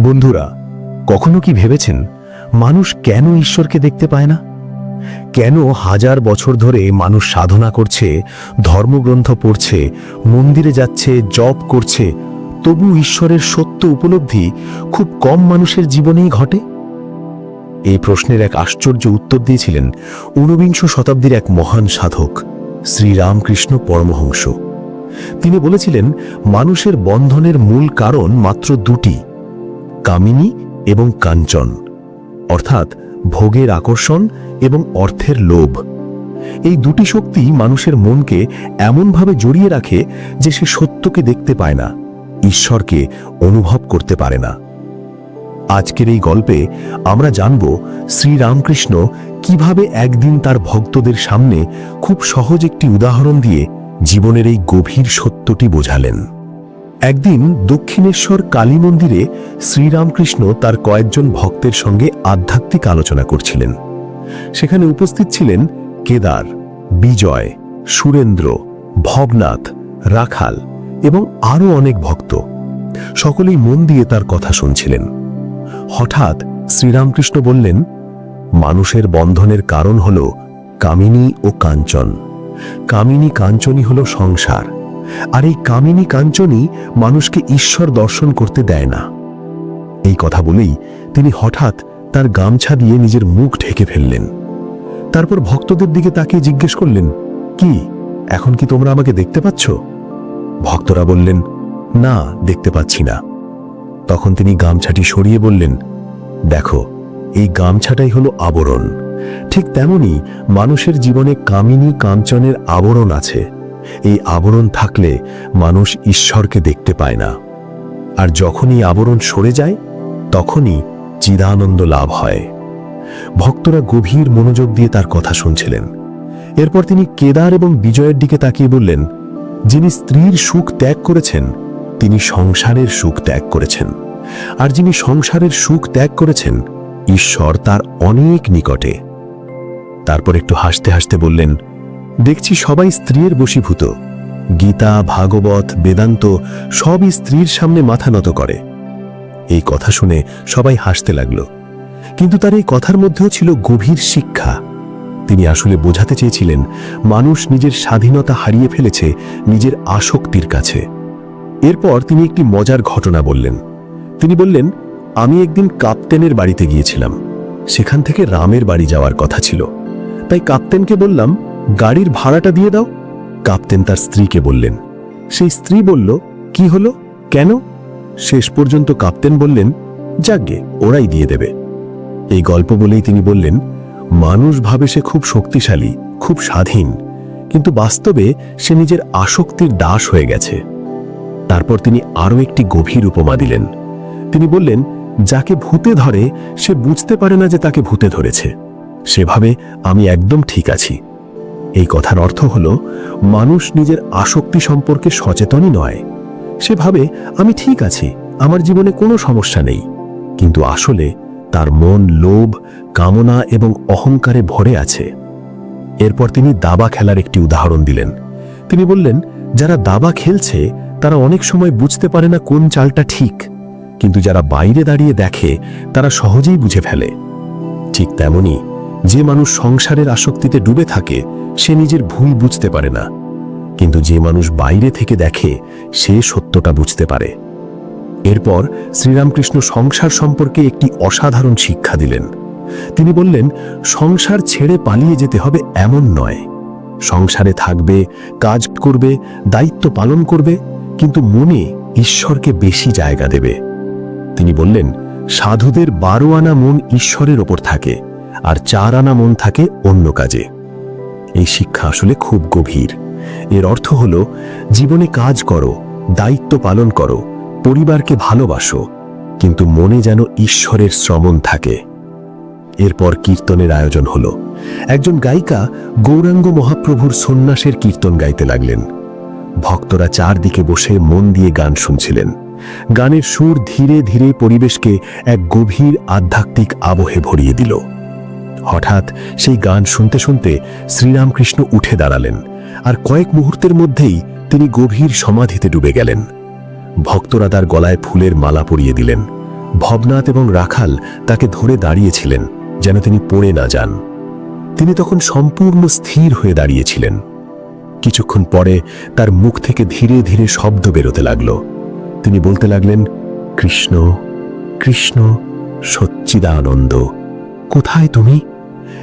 বন্ধুরা, কখনো কি ভেবেছেন মানুষ কেন ঈশ্বরকে দেখতে পায় না? কেন হাজার বছর ধরে মানুষ সাধনা করছে, ধর্মগ্রন্থ পড়ছে, মন্দিরে যাচ্ছে, জপ করছে, তবু ঈশ্বরের সত্য উপলব্ধি খুব কম মানুষের জীবনেই ঘটে? এই প্রশ্নের এক আশ্চর্য উত্তর দিয়েছিলেন ঊনবিংশ শতাব্দীর এক মহান সাধক শ্রীরামকৃষ্ণ পরমহংস। তিনি বলেছিলেন, মানুষের বন্ধনের মূল কারণ মাত্র দুটি: কামিনী এবং কাঞ্চন, অর্থাৎ ভোগের আকর্ষণ এবং অর্থের লোভ। এই দুটি শক্তি মানুষের মনকে এমনভাবে জড়িয়ে রাখে যে সে সত্যকে দেখতে পায় না, ঈশ্বরকে অনুভব করতে পারে না। আজকের এই গল্পে আমরা জানব শ্রীরামকৃষ্ণ কিভাবে একদিন তার ভক্তদের সামনে খুব সহজ একটি উদাহরণ দিয়ে জীবনের এই গভীর সত্যটি বোঝালেন। একদিন দক্ষিণেশ্বর কালী মন্দিরে শ্রীরামকৃষ্ণ তার কয়েকজন ভক্তের সঙ্গে আধ্যাত্মিক আলোচনা করছিলেন। সেখানে উপস্থিত ছিলেন কেদার, বিজয়, সুরেন্দ্র, ভবনাথ, রাখাল এবং আরও অনেক ভক্ত। সকলেই মন দিয়ে তার কথা শুনছিলেন। হঠাৎ শ্রীরামকৃষ্ণ বললেন, মানুষের বন্ধনের কারণ হল কামিনী ও কাঞ্চন। কামিনী কাঞ্চনই হল সংসার, আর এই কামিনী কাঞ্চনই মানুষকে ঈশ্বর দর্শন করতে দেয় না। এই কথা বলেই তিনি হঠাৎ তার গামছা দিয়ে নিজের মুখ ঢেকে ফেললেন। তারপর ভক্তদের দিকে তাকিয়ে জিজ্ঞেস করলেন, কি এখন কি তোমরা আমাকে দেখতে পাচ্ছ? ভক্তরা বললেন, না, দেখতে পাচ্ছি না। তখন তিনি গামছাটি সরিয়ে বললেন, দেখো, এই গামছাটাই হলো আবরণ। ঠিক তেমনি মানুষের জীবনে কামিনী কাঞ্চনের আবরণ আছে। এই আবরণ থাকলে মানুষ ঈশ্বরকে দেখতে পায় না, আর যখনই আবরণ সরে যায় তখনই চিদানন্দ লাভ হয়। ভক্তরা গভীর মনোযোগ দিয়ে তার কথা শুনছিলেন। এরপর তিনি কেদার এবং বিজয়ের দিকে তাকিয়ে বললেন, যিনি স্ত্রীর সুখ ত্যাগ করেছেন তিনি সংসারের সুখ ত্যাগ করেছেন, আর যিনি সংসারের সুখ ত্যাগ করেছেন ঈশ্বর তার অনেক নিকটে। তারপর একটু হাসতে হাসতে বললেন, দেখছি সবাই স্ত্রীর বশীভূত। গীতা, ভাগবত, বেদান্ত সবই স্ত্রীর সামনে মাথা নত করে। এই কথা শুনে সবাই হাসতে লাগলো, কিন্তু তার এই কথার মধ্যেও ছিল গভীর শিক্ষা। তিনি আসলে বোঝাতে চেয়েছিলেন, মানুষ নিজের স্বাধীনতা হারিয়ে ফেলেছে নিজের আসক্তির কাছে। এরপর তিনি একটি মজার ঘটনা বললেন। তিনি বললেন, আমি একদিন কাপ্তেনের বাড়িতে গিয়েছিলাম। সেখান থেকে রামের বাড়ি যাওয়ার কথা ছিল, তাই কাপ্তেনকে বললাম, গাড়ির ভাড়াটা দিয়ে দাও। কাপ্তেন তার স্ত্রীকে বললেন। সেই স্ত্রী বলল, কি হলো, কেন? শেষ পর্যন্ত কাপ্তেন বললেন, যাকগে, ওরাই দিয়ে দেবে। এই গল্প বলেই তিনি বললেন, মানুষ ভাবে সে খুব শক্তিশালী, খুব স্বাধীন, কিন্তু বাস্তবে সে নিজের আসক্তির দাস হয়ে গেছে। তারপর তিনি আরও একটি গভীর উপমা দিলেন। তিনি বললেন, যাকে ভূতে ধরে সে বুঝতে পারে না যে তাকে ভূতে ধরেছে। সেভাবে আমি একদম ঠিক আছি। এই কথার অর্থ হল, মানুষ নিজের আসক্তি সম্পর্কে সচেতনই নয়। সে ভাবে, আমি ঠিক আছি, আমার জীবনে কোনো সমস্যা নেই, কিন্তু আসলে তার মন লোভ, কামনা এবং অহংকারে ভরে আছে। এরপর তিনি দাবা খেলার একটি উদাহরণ দিলেন। তিনি বললেন, যারা দাবা খেলছে তারা অনেক সময় বুঝতে পারে না কোন চালটা ঠিক, কিন্তু যারা বাইরে দাঁড়িয়ে দেখে তারা সহজেই বুঝে ফেলে। ঠিক তেমনি যে মানুষ সংসারের আসক্তিতে ডুবে থাকে সে নিজের ভুল বুঝতে পারে না, কিন্তু যে মানুষ বাইরে থেকে দেখে সে সত্যটা বুঝতে পারে। এরপর শ্রীরামকৃষ্ণ সংসার সম্পর্কে একটি অসাধারণ শিক্ষা দিলেন। তিনি বললেন, সংসার ছেড়ে পালিয়ে যেতে হবে এমন নয়। সংসারে থাকবে, কাজ করবে, দায়িত্ব পালন করবে, কিন্তু মনে ঈশ্বরকে বেশি জায়গা দেবে। তিনি বললেন, সাধুদের 12 আনা মন ঈশ্বরের ওপর থাকে, আর 4 আনা মন থাকে অন্য কাজে। এই শিক্ষা আসলে খুব গভীর। এর অর্থ হল, জীবনে কাজ করো, দায়িত্ব পালন করো, পরিবারকে ভালোবাসো, কিন্তু মনে যেন ঈশ্বরের শ্রবণ থাকে। এরপর কীর্তনের আয়োজন হল। একজন গায়িকা গৌরাঙ্গ মহাপ্রভুর সন্ন্যাসের কীর্তন গাইতে লাগলেন। ভক্তরা চারদিকে বসে মন দিয়ে গান শুনছিলেন। গানের সুর ধীরে ধীরে পরিবেশকে এক গভীর আধ্যাত্মিক আবহে ভরিয়ে দিল। হঠাৎ সেই গান শুনতে শুনতে শ্রীরামকৃষ্ণ উঠে দাঁড়ালেন, আর কয়েক মুহূর্তের মধ্যেই তিনি গভীর সমাধিতে ডুবে গেলেন। ভক্তরা তার গলায় ফুলের মালা পরিয়ে দিলেন, ভবনাথ এবং রাখাল তাকে ধরে দাঁড়িয়েছিলেন যেন তিনি পড়ে না যান। তিনি তখন সম্পূর্ণ স্থির হয়ে দাঁড়িয়েছিলেন। কিছুক্ষণ পরে তার মুখ থেকে ধীরে ধীরে শব্দ বেরোতে লাগল। তিনি বলতে লাগলেন, কৃষ্ণ কৃষ্ণ সচ্চিদানন্দ, কোথায় তুমি?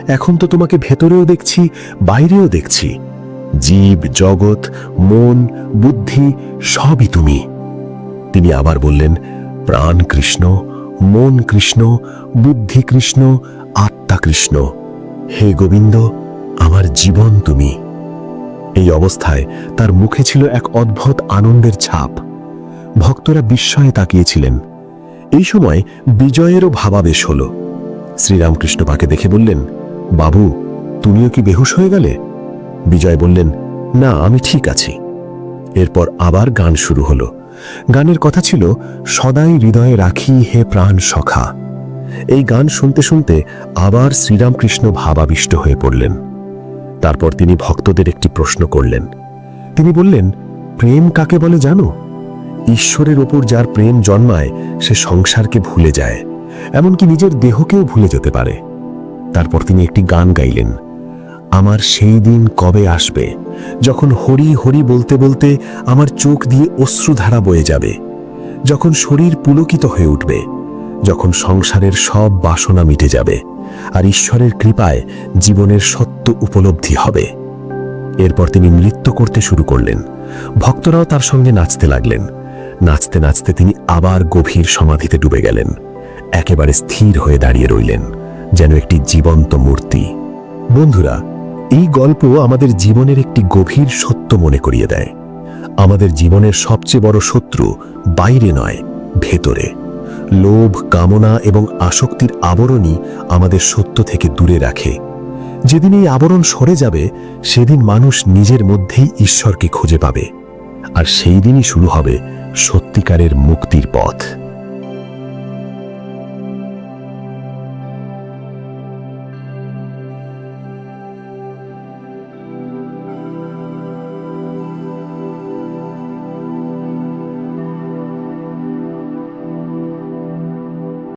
এখন তো তোমাকে ভেতরেও দেখছি, বাইরেও দেখছি। জীব, জগৎ, মন, বুদ্ধি সবই তুমি। তিনি আবার বললেন, প্রাণ কৃষ্ণ, মন কৃষ্ণ, বুদ্ধি কৃষ্ণ, আত্মা কৃষ্ণ। হে গোবিন্দ, আমার জীবন তুমি। এই অবস্থায় তার মুখে ছিল এক অদ্ভুত আনন্দের ছাপ। ভক্তরা বিস্ময়ে তাকিয়েছিলেন। এই সময় বিজয়েরও ভাবাবেশ হল। শ্রীরামকৃষ্ণ তাকে দেখে বললেন, বাবু, তুমিও কি বেহুশ হয়ে গেলে? বিজয় বললেন, না, আমি ঠিক আছি। এরপর আবার গান শুরু হলো। গানের কথা ছিল, সদাই হৃদয়ে রাখি হে প্রাণ সখা। এই গান শুনতে শুনতে আবার শ্রীরামকৃষ্ণ ভাবাবিষ্ট হয়ে পড়লেন। তারপর তিনি ভক্তদের একটি প্রশ্ন করলেন। তিনি বললেন, প্রেম কাকে বলে জানো? ঈশ্বরের ওপর যার প্রেম জন্মায় সে সংসারকে ভুলে যায়, এমনকি নিজের দেহকেও ভুলে যেতে পারে। তারপর তিনি একটি গান গাইলেন, আমার সেই দিন কবে আসবে যখন হরি হরি বলতে বলতে আমার চোখ দিয়ে অশ্রুধারা বয়ে যাবে, যখন শরীর পুলকিত হয়ে উঠবে, যখন সংসারের সব বাসনা মিটে যাবে আর ঈশ্বরের কৃপায় জীবনের সত্য উপলব্ধি হবে। এরপর তিনি নৃত্য করতে শুরু করলেন। ভক্তরাও তার সঙ্গে নাচতে লাগলেন। নাচতে নাচতে তিনি আবার গভীর সমাধিতে ডুবে গেলেন। একেবারে স্থির হয়ে দাঁড়িয়ে রইলেন, যেন একটি জীবন্ত মূর্তি। বন্ধুরা, এই গল্প আমাদের জীবনের একটি গভীর সত্য মনে করিয়ে দেয়। আমাদের জীবনের সবচেয়ে বড় শত্রু বাইরে নয়, ভেতরে। লোভ, কামনা এবং আসক্তির আবরণই আমাদের সত্য থেকে দূরে রাখে। যেদিন এই আবরণ সরে যাবে, সেদিন মানুষ নিজের মধ্যেই ঈশ্বরকে খুঁজে পাবে, আর সেই দিনই শুরু হবে সত্যিকারের মুক্তির পথ।